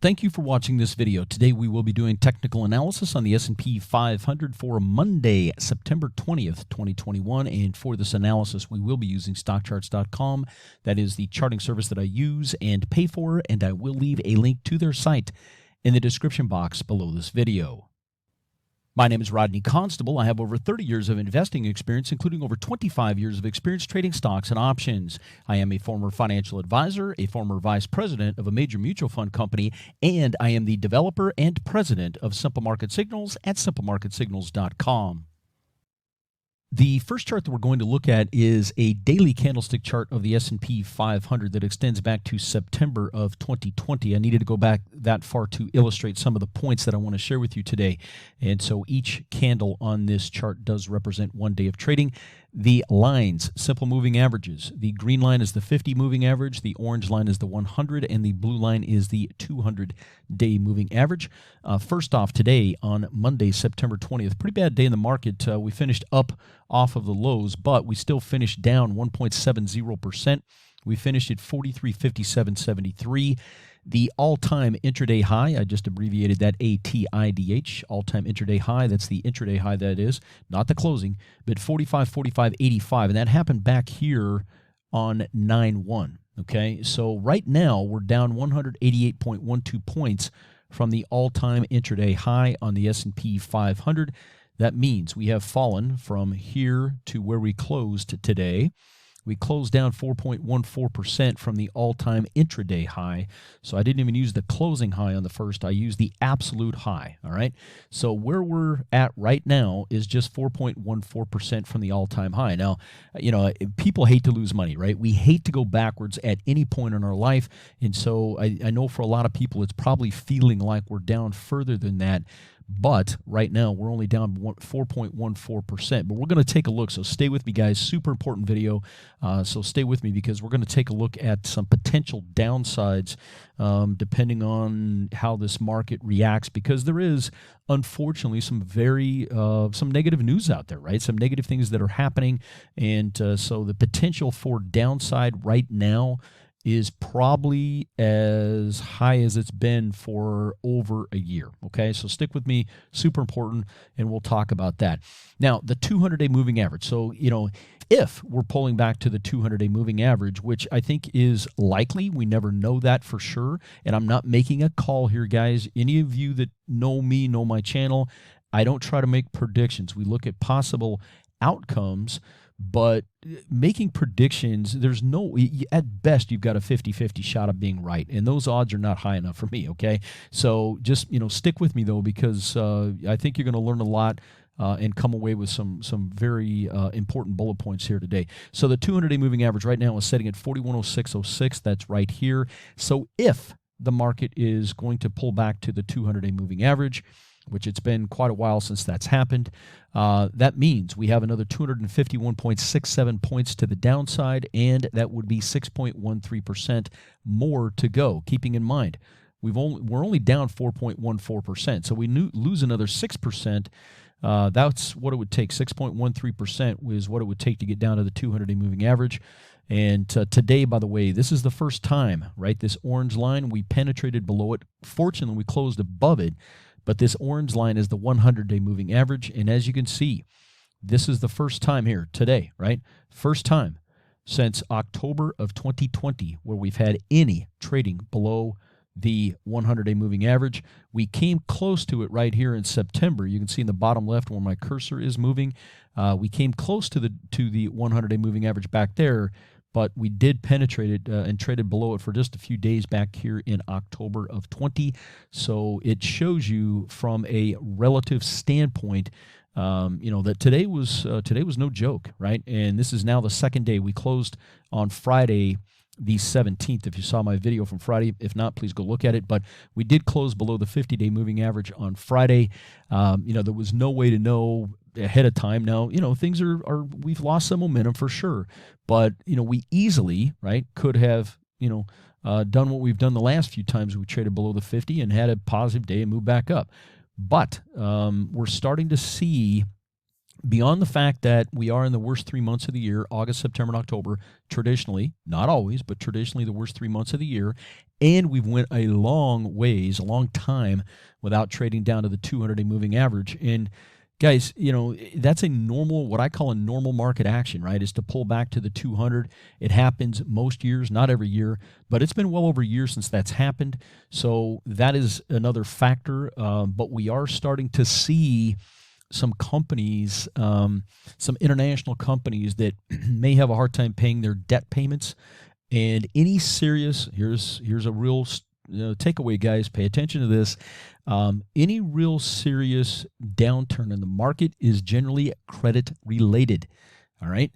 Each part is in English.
Thank you for watching this video. Today we will be doing technical analysis on the S&P 500 for Monday, September 20th, 2021. And for this analysis, we will be using stockcharts.com. That is the charting service that I use and pay for, and I will leave a link to their site in the description box below this video. My name is Rodney Constable. I have over 30 years of investing experience, including over 25 years of experience trading stocks and options. I am a former financial advisor, a former vice president of a major mutual fund company, and I am the developer and president of Simple Market Signals at simplemarketsignals.com. The first chart that we're going to look at is a daily candlestick chart of the S&P 500 that extends back to September of 2020. I needed to go back that far to illustrate some of the points that I want to share with you today. And so each candle on this chart does represent one day of trading. The lines, simple moving averages. The green line is the 50 moving average, the orange line is the 100, and the blue line is the 200-day moving average. First off, today on Monday, September 20th, pretty bad day in the market. We finished up off of the lows, but we still finished down 1.70%. We finished at 43.5773. The all-time intraday high, I just abbreviated that ATIDH, all-time intraday high, that's the intraday high that is, not the closing, but 45.4585, and that happened back here on 9/1, okay? So right now, we're down 188.12 points from the all-time intraday high on the S&P 500. That means we have fallen from here to where we closed today. We closed down 4.14% from the all-time intraday high. So I didn't even use the closing high on the first. I used the absolute high, all right? So where we're at right now is just 4.14% from the all-time high. Now, you know, people hate to lose money, right? We hate to go backwards at any point in our life. And so I know for a lot of people, it's probably feeling like we're down further than that. But right now, we're only down 4.14%. But we're going to take a look. So stay with me, guys. Super important video. So stay with me because we're going to take a look at some potential downsides depending on how this market reacts. Because there is, unfortunately, some negative news out there, right? Some negative things that are happening. And so the potential for downside right now is probably as high as it's been for over a year, okay? So stick with me, super important, and we'll talk about that. Now, the 200-day moving average. So, you know, if we're pulling back to the 200-day moving average, which I think is likely, we never know that for sure, and I'm not making a call here, guys. Any of you that know me, know my channel, I don't try to make predictions. We look at possible outcomes, but making predictions, there's no, at best, you've got a 50-50 shot of being right, and those odds are not high enough for me, okay? So just, you know, stick with me, though, because I think you're going to learn a lot and come away with some very important bullet points here today. So the 200-day moving average right now is setting at 4106.06. That's right here. So if the market is going to pull back to the 200-day moving average, which it's been quite a while since that's happened, that means we have another 251.67 points to the downside, and that would be 6.13% more to go. Keeping in mind, we're only down 4.14%, so we lose another 6%. That's what it would take. 6.13% is what it would take to get down to the 200-day moving average. And today, by the way, this is the first time, right? This orange line, we penetrated below it. Fortunately, we closed above it. But this orange line is the 100-day moving average. And as you can see, this is the first time here today, right? First time since October of 2020 where we've had any trading below the 100-day moving average. We came close to it right here in September. You can see in the bottom left where my cursor is moving. We came close to the 100-day moving average back there, but we did penetrate it and traded below it for just a few days back here in October of 20. So it shows you from a relative standpoint, you know, that today was no joke, right? And this is now the second day. We closed on Friday, the 17th. If you saw my video from Friday, if not, please go look at it. But we did close below the 50-day moving average on Friday. You know, there was no way to know ahead of time. Now, you know, things we've lost some momentum for sure, but, you know, we easily, right, could have, you know, done what we've done the last few times we traded below the 50 and had a positive day and moved back up. But we're starting to see beyond the fact that we are in the worst 3 months of the year, August, September, and October, traditionally, not always, but traditionally the worst 3 months of the year, and we've went a long ways, a long time without trading down to the 200-day moving average. And guys, that's a normal, what I call a normal market action, right, is to pull back to the 200. It happens most years, not every year, but it's been well over a year since that's happened. So that is another factor, but we are starting to see some companies, some international companies that may have a hard time paying their debt payments. And any serious, here's a real takeaway, guys, pay attention to this. Any real serious downturn in the market is generally credit related. All right.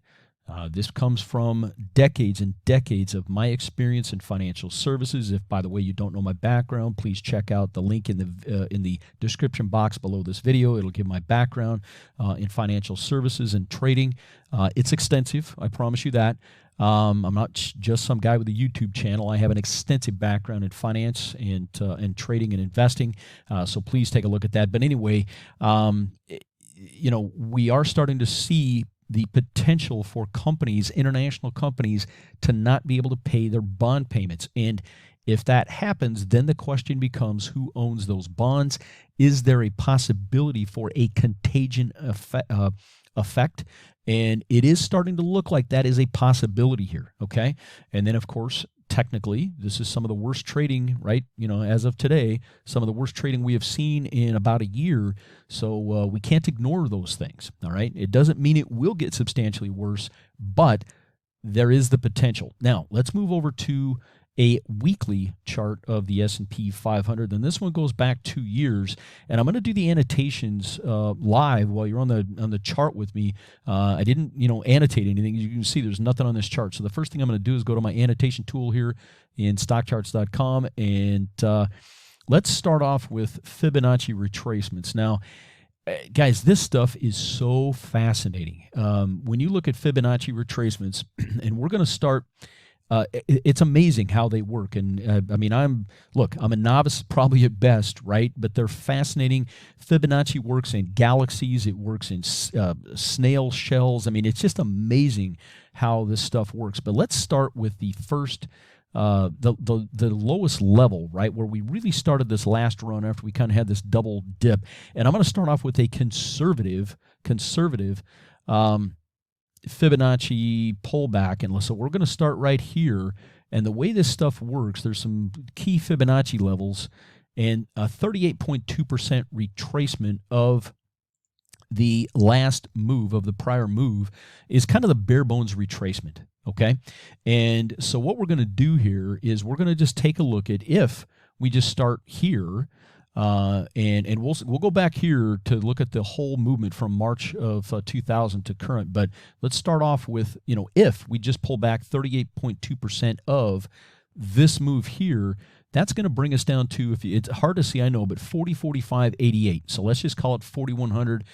This comes from decades and decades of my experience in financial services. If, by the way, you don't know my background, please check out the link in the description box below this video. It'll give my background in financial services and trading. It's extensive, I promise you that. I'm not just some guy with a YouTube channel. I have an extensive background in finance and trading and investing. So please take a look at that. But anyway, we are starting to see the potential for companies, international companies, to not be able to pay their bond payments. And if that happens, then the question becomes, who owns those bonds? Is there a possibility for a contagion effect? And it is starting to look like that is a possibility here, okay? And then, of course, technically, this is some of the worst trading, right? As of today, some of the worst trading we have seen in about a year. So we can't ignore those things, all right? It doesn't mean it will get substantially worse, but there is the potential. Now, let's move over to a weekly chart of the S&P 500. And this one goes back 2 years. And I'm going to do the annotations live while you're on the chart with me. I didn't, annotate anything. You can see there's nothing on this chart. So the first thing I'm going to do is go to my annotation tool here in stockcharts.com. And let's start off with Fibonacci retracements. Now, guys, this stuff is so fascinating. When you look at Fibonacci retracements, and we're going to start... it's amazing how they work. And I'm a novice probably at best, right? But they're fascinating. Fibonacci works in galaxies. It works in snail shells. It's just amazing how this stuff works. But let's start with the first, the lowest level, right? Where we really started this last run after we kind of had this double dip. And I'm going to start off with a conservative, Fibonacci pullback. And so we're going to start right here. And the way this stuff works, there's some key Fibonacci levels, and a 38.2% retracement of the last move, of the prior move, is kind of the bare bones retracement. Okay. And so what we're going to do here is we're going to just take a look at, if we just start here, and we'll go back here to look at the whole movement from March of 2000 to current. But let's start off with, if we just pull back 38.2% of this move here, that's going to bring us down to, it's hard to see, I know, but 40.4588. So let's just call it 4,100,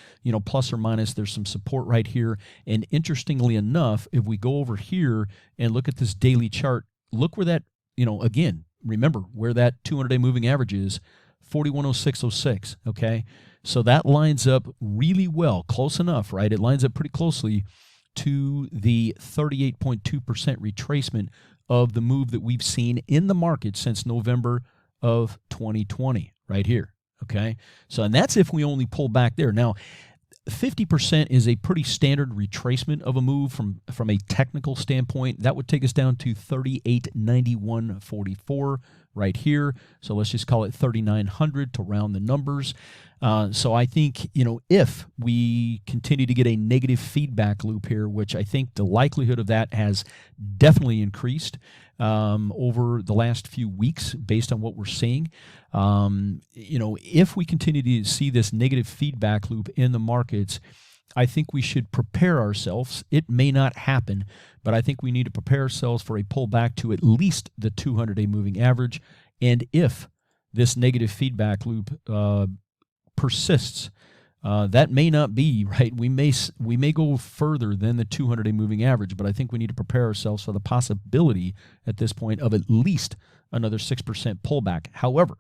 plus or minus. There's some support right here. And interestingly enough, if we go over here and look at this daily chart, look where that, again, remember where that 200-day moving average is. 4106.06, okay? So that lines up really well, close enough, right? It lines up pretty closely to the 38.2% retracement of the move that we've seen in the market since November of 2020, right here, okay? So, and that's if we only pull back there. Now, 50% is a pretty standard retracement of a move from a technical standpoint. That would take us down to 3891.44 right here. So let's just call it 3,900 to round the numbers. So I think, if we continue to get a negative feedback loop here, which I think the likelihood of that has definitely increased over the last few weeks based on what we're seeing. If we continue to see this negative feedback loop in the markets, I think we should prepare ourselves. It may not happen, but I think we need to prepare ourselves for a pullback to at least the 200-day moving average. And if this negative feedback loop persists, that may not be right. We may go further than the 200-day moving average, but I think we need to prepare ourselves for the possibility at this point of at least another 6% pullback. However,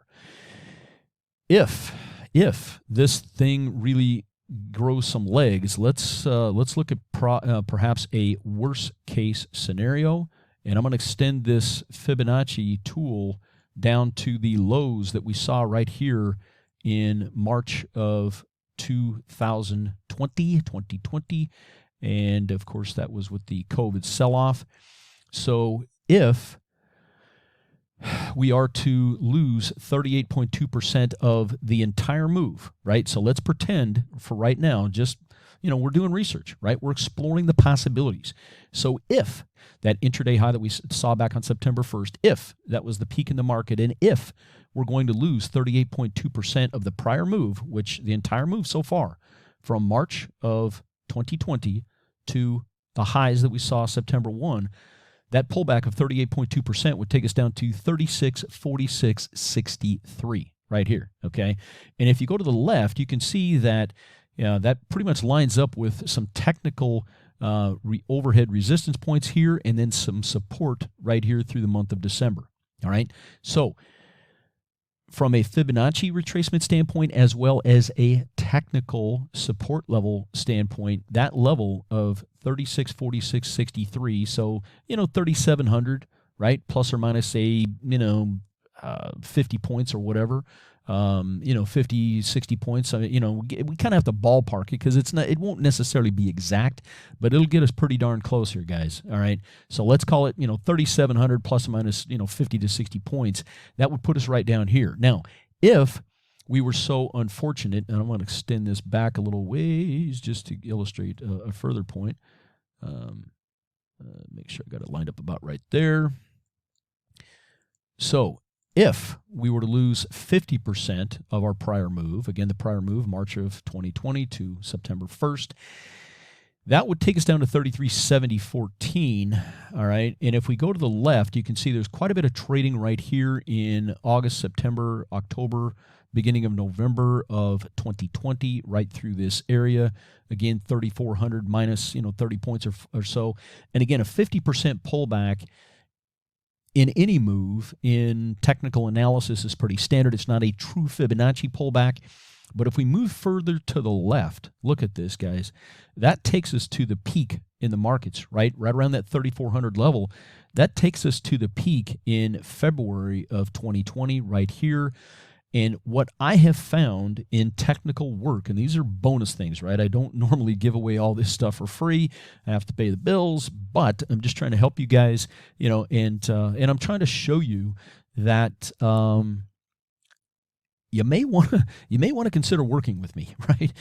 if this thing really grow some legs, let's look at perhaps a worst case scenario, and I'm going to extend this Fibonacci tool down to the lows that we saw right here in March of 2020, and of course that was with the COVID sell-off. So if we are to lose 38.2% of the entire move, right? So let's pretend for right now, just, we're doing research, right? We're exploring the possibilities. So if that intraday high that we saw back on September 1st, if that was the peak in the market, and if we're going to lose 38.2% of the prior move, which the entire move so far from March of 2020 to the highs that we saw September 1, that pullback of 38.2% would take us down to 36.4663 right here, okay? And if you go to the left, you can see that that pretty much lines up with some technical overhead resistance points here, and then some support right here through the month of December, all right? So from a Fibonacci retracement standpoint, as well as a technical support level standpoint, that level of 36.4663, so 3,700, right, plus or minus a 50 points or whatever, 50, 60 points. We kind of have to ballpark it because it won't necessarily be exact, but it'll get us pretty darn close here, guys. All right. So let's call it, 3,700 plus or minus, 50 to 60 points. That would put us right down here. Now, if we were so unfortunate, and I'm going to extend this back a little ways just to illustrate a further point. Make sure I got it lined up about right there. So if we were to lose 50% of our prior move, again, the prior move, March of 2020 to September 1st, that would take us down to 33.7014, all right? And if we go to the left, you can see there's quite a bit of trading right here in August, September, October, beginning of November of 2020, right through this area. Again, 3,400 minus, 30 points or so. And again, a 50% pullback in any move in technical analysis is pretty standard. It's not a true Fibonacci pullback. But if we move further to the left, look at this, guys. That takes us to the peak in the markets, right around that 3,400 level. That takes us to the peak in February of 2020 right here. And what I have found in technical work, and these are bonus things, right? I don't normally give away all this stuff for free. I have to pay the bills, but I'm just trying to help you guys, and I'm trying to show you that you may want to consider working with me, right?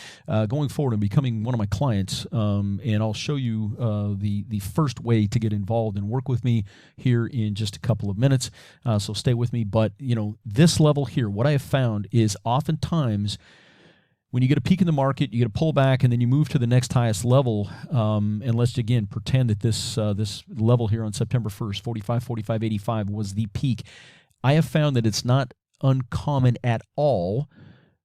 Going forward and becoming one of my clients, and I'll show you the first way to get involved and work with me here in just a couple of minutes. So stay with me. But this level here, what I have found is oftentimes when you get a peak in the market, you get a pullback, and then you move to the next highest level. And let's again pretend that this level here on September 1st, 45.85 was the peak. I have found that it's not uncommon at all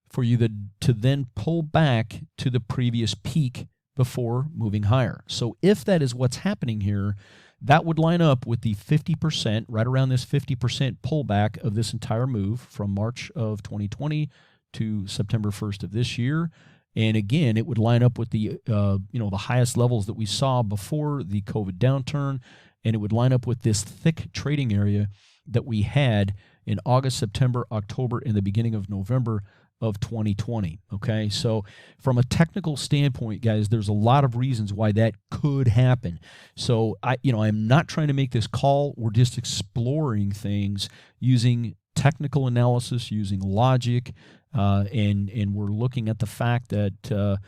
for you to then pull back to the previous peak before moving higher. So if that is what's happening here, that would line up with the 50%, right around this 50% pullback of this entire move from March of 2020 to September 1st of this year. And again, it would line up with the the highest levels that we saw before the COVID downturn, and it would line up with this thick trading area that we had in August, September, October, and the beginning of November of 2020, okay? So from a technical standpoint, guys, there's a lot of reasons why that could happen. So I'm not trying to make this call. We're just exploring things using technical analysis, using logic, and we're looking at the fact that,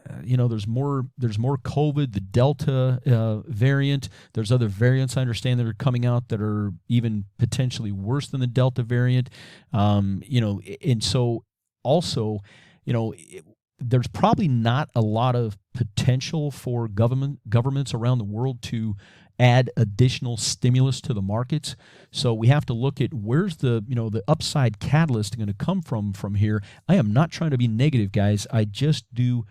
there's more COVID, the Delta variant. There's other variants I understand that are coming out that are even potentially worse than the Delta variant. And so also, there's probably not a lot of potential for governments around the world to add additional stimulus to the markets. So we have to look at where's the upside catalyst going to come from here. I am not trying to be negative, guys. I just do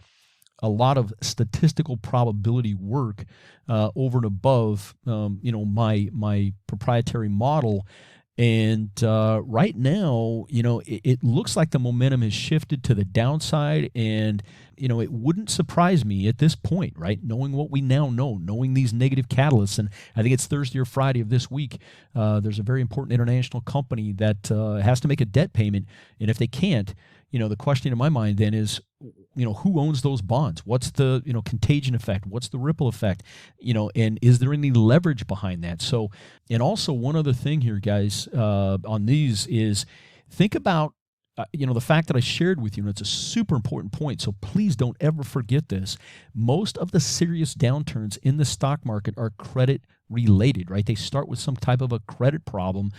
a lot of statistical probability work over and above, my proprietary model. And right now, it looks like the momentum has shifted to the downside. And, it wouldn't surprise me at this point, right? Knowing what we now know, knowing these negative catalysts. And I think it's Thursday or Friday of this week. There's a very important international company that has to make a debt payment. And if they can't, the question in my mind then is, who owns those bonds? What's the, contagion effect? What's the ripple effect? And is there any leverage behind that? So, and also one other thing here, guys, on these is think about, the fact that I shared with you, and it's a super important point, so please don't ever forget this. Most of the serious downturns in the stock market are credit related, right? They start with some type of a credit problem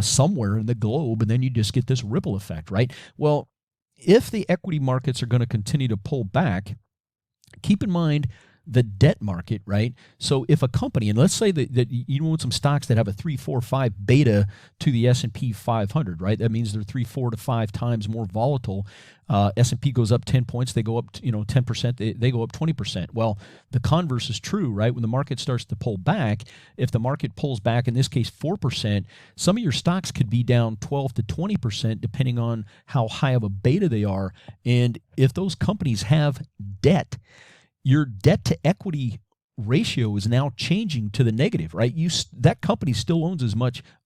somewhere in the globe, and then you just get this ripple effect, right? Well, if the equity markets are going to continue to pull back, keep in mind the debt market, right? So if a company, and let's say that you own some stocks that have a 3, 4, 5 beta to the S&P 500, right? That means they're 3, 4 to 5 times more volatile. S&P goes up 10 points, they go up 10%, they go up 20%. Well, the converse is true, right? When the market starts to pull back, if the market pulls back, in this case 4%, some of your stocks could be down 12 to 20% depending on how high of a beta they are. And if those companies have debt, your debt to equity ratio is now changing to the negative, right? That company still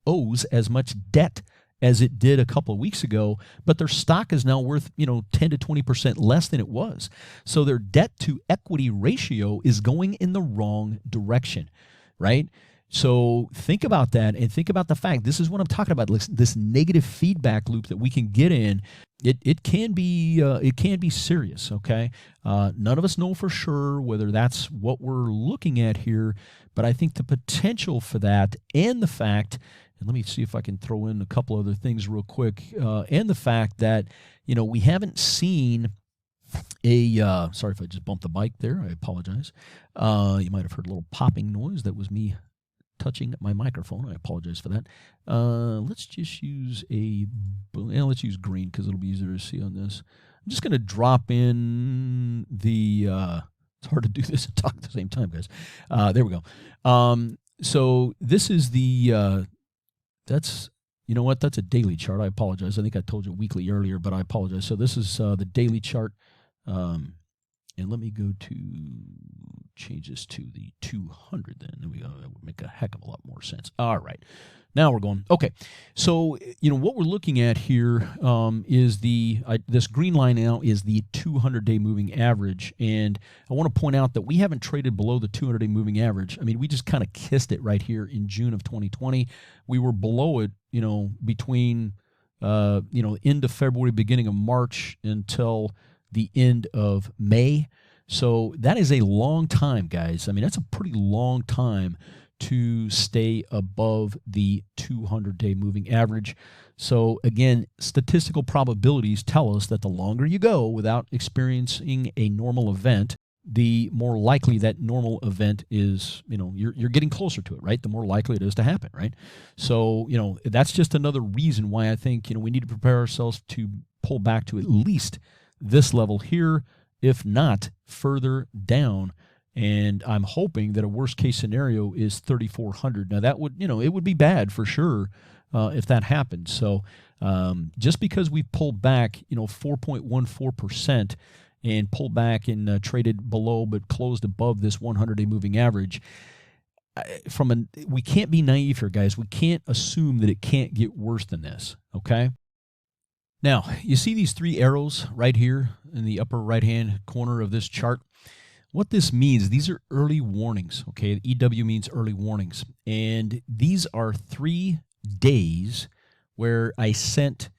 owes as much debt as it did a couple of weeks ago, but their stock is now worth, 10 to 20% less than it was. So their debt to equity ratio is going in the wrong direction, right? So think about that, and think about the fact, this is what I'm talking about, this negative feedback loop that we can get in. It can be serious, okay? None of us know for sure whether that's what we're looking at here, but I think the potential for that, and the fact, and let me see if I can throw in a couple other things real quick, and the fact that, we haven't seen sorry if I just bumped the mic there, I apologize. You might have heard a little popping noise. That was me touching my microphone. I apologize for that. Let's just use let's use green because it'll be easier to see on this. I'm just going to drop in the, it's hard to do this and talk at the same time, guys. There we go. So this is that's, you know what, that's a daily chart. I apologize. I think I told you weekly earlier, but I apologize. So this is the daily chart. And let me go to change this to the 200 then. There we go. That would make a heck of a lot more sense. All right. Now we're going. Okay. So, what we're looking at here is this green line now is the 200-day moving average. And I want to point out that we haven't traded below the 200-day moving average. I mean, we just kind of kissed it right here in June of 2020. We were below it, between, end of February, beginning of March until the end of May. So that is a long time, guys. I mean, that's a pretty long time to stay above the 200-day moving average. So again, statistical probabilities tell us that the longer you go without experiencing a normal event, the more likely that normal event is, you're getting closer to it, right? The more likely it is to happen, right? So, that's just another reason why I think, we need to prepare ourselves to pull back to at least this level here, if not further down. And I'm hoping that a worst case scenario is 3,400. Now that would, it would be bad for sure if that happened. So just because we pulled back, 4.14% and pulled back and traded below but closed above this 100-day moving average, we can't be naive here, guys. We can't assume that it can't get worse than this, okay? Now, you see these 3 arrows right here in the upper right-hand corner of this chart? What this means, these are early warnings, okay? EW means early warnings. And these are 3 days where I sent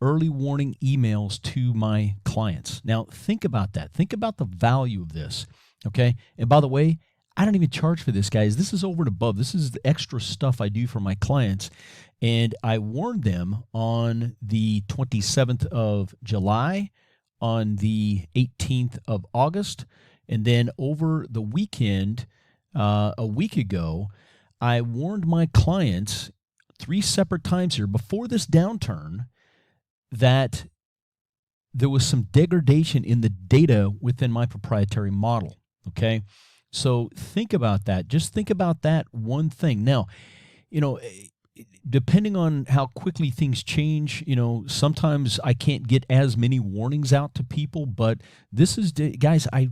early warning emails to my clients. Now, think about that. Think about the value of this, okay? And by the way, I don't even charge for this, guys. This is over and above. This is the extra stuff I do for my clients. And I warned them on the 27th of July, on the 18th of August, and then over the weekend, a week ago, I warned my clients 3 separate times here before this downturn that there was some degradation in the data within my proprietary model, okay? So think about that. Just think about that one thing. Now, depending on how quickly things change, sometimes I can't get as many warnings out to people, but this is, guys, I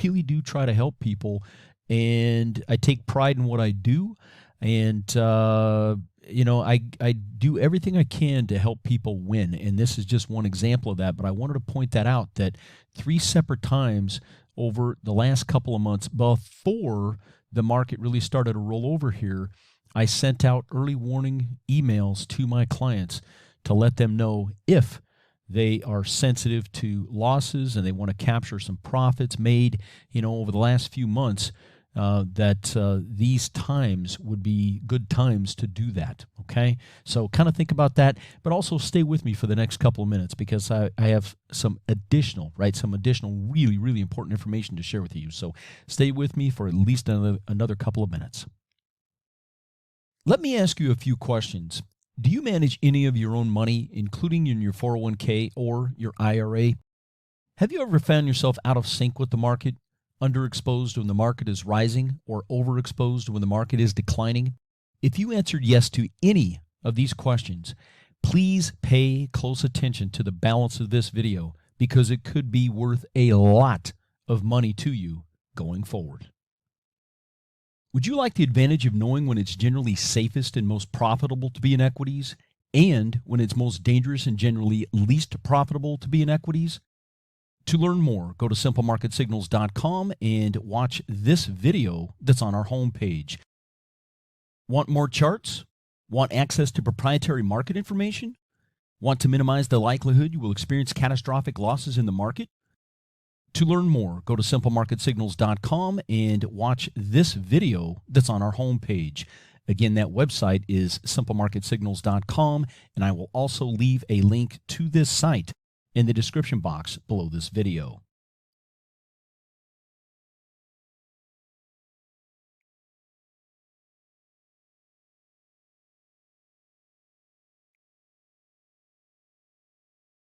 really do try to help people, and I take pride in what I do. And, I do everything I can to help people win. And this is just one example of that. But I wanted to point that out, that 3 separate times over the last couple of months before the market really started to roll over here, I sent out early warning emails to my clients to let them know if they are sensitive to losses and they want to capture some profits made, over the last few months, that these times would be good times to do that. Okay, so kind of think about that, but also stay with me for the next couple of minutes, because I have some additional really, really important information to share with you. So stay with me for at least another couple of minutes. Let me ask you a few questions. Do you manage any of your own money, including in your 401k or your IRA? Have you ever found yourself out of sync with the market, underexposed when the market is rising, or overexposed when the market is declining? If you answered yes to any of these questions, please pay close attention to the balance of this video, because it could be worth a lot of money to you going forward. Would you like the advantage of knowing when it's generally safest and most profitable to be in equities, and when it's most dangerous and generally least profitable to be in equities? To learn more, go to simplemarketsignals.com and watch this video that's on our homepage. Want more charts? Want access to proprietary market information? Want to minimize the likelihood you will experience catastrophic losses in the market? To learn more, go to simplemarketsignals.com and watch this video that's on our homepage. Again, that website is simplemarketsignals.com, and I will also leave a link to this site in the description box below this video.